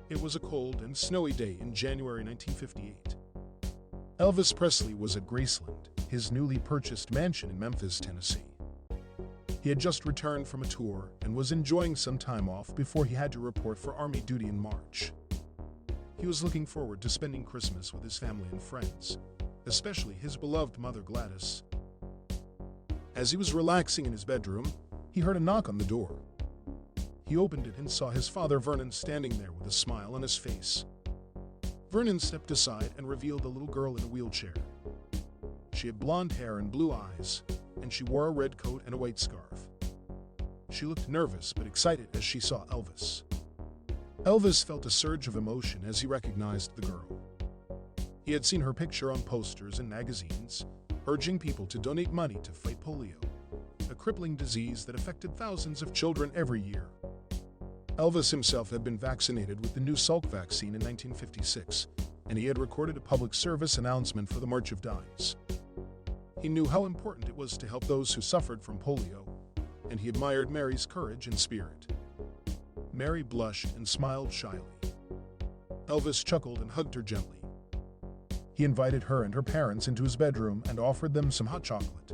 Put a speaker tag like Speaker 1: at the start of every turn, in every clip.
Speaker 1: It was a cold and snowy day in January 1958. Elvis Presley was at Graceland, his newly purchased mansion in Memphis, Tennessee. He had just returned from a tour and was enjoying some time off before he had to report for Army duty in March. He was looking forward to spending Christmas with his family and friends, especially his beloved mother Gladys. As he was relaxing in his bedroom, he heard a knock on the door. He opened it and saw his father Vernon standing there with a smile on his face. Vernon stepped aside and revealed a little girl in a wheelchair. She had blonde hair and blue eyes, and she wore a red coat and a white scarf. She looked nervous but excited as she saw Elvis. Elvis felt a surge of emotion as he recognized the girl. He had seen her picture on posters and magazines, urging people to donate money to fight polio, a crippling disease that affected thousands of children every year. Elvis himself had been vaccinated with the new Salk vaccine in 1956, and he had recorded a public service announcement for the March of Dimes. He knew how important it was to help those who suffered from polio, and he admired Mary's courage and spirit. Mary blushed and smiled shyly. Elvis chuckled and hugged her gently. He invited her and her parents into his bedroom and offered them some hot chocolate.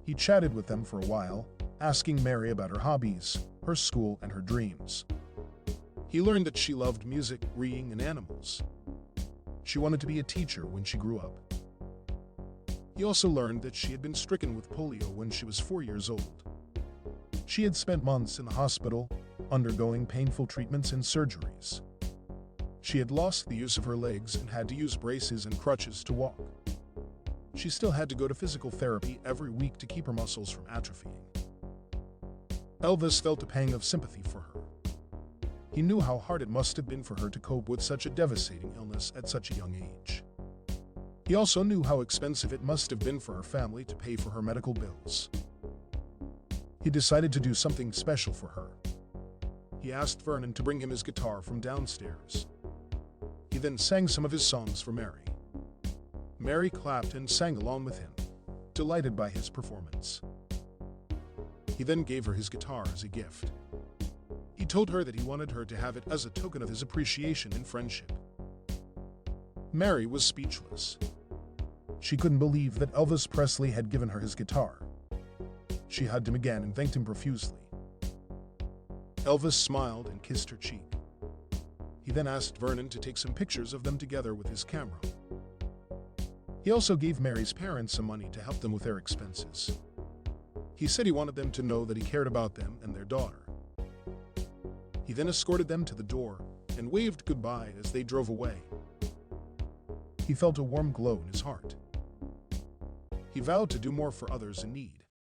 Speaker 1: He chatted with them for a while, asking Mary about her hobbies, her school, and her dreams. He learned that she loved music, reading, and animals. She wanted to be a teacher when she grew up. He also learned that she had been stricken with polio when she was 4 years old. She had spent months in the hospital, undergoing painful treatments and surgeries. She had lost the use of her legs and had to use braces and crutches to walk. She still had to go to physical therapy every week to keep her muscles from atrophying. Elvis felt a pang of sympathy for her. He knew how hard it must have been for her to cope with such a devastating illness at such a young age. He also knew how expensive it must have been for her family to pay for her medical bills. He decided to do something special for her. He asked Vernon to bring him his guitar from downstairs. He then sang some of his songs for Mary. Mary clapped and sang along with him, delighted by his performance. He then gave her his guitar as a gift. He told her that he wanted her to have it as a token of his appreciation and friendship. Mary was speechless. She couldn't believe that Elvis Presley had given her his guitar. She hugged him again and thanked him profusely. Elvis smiled and kissed her cheek. He then asked Vernon to take some pictures of them together with his camera. He also gave Mary's parents some money to help them with their expenses. He said he wanted them to know that he cared about them and their daughter. He then escorted them to the door and waved goodbye as they drove away. He felt a warm glow in his heart. He vowed to do more for others in need.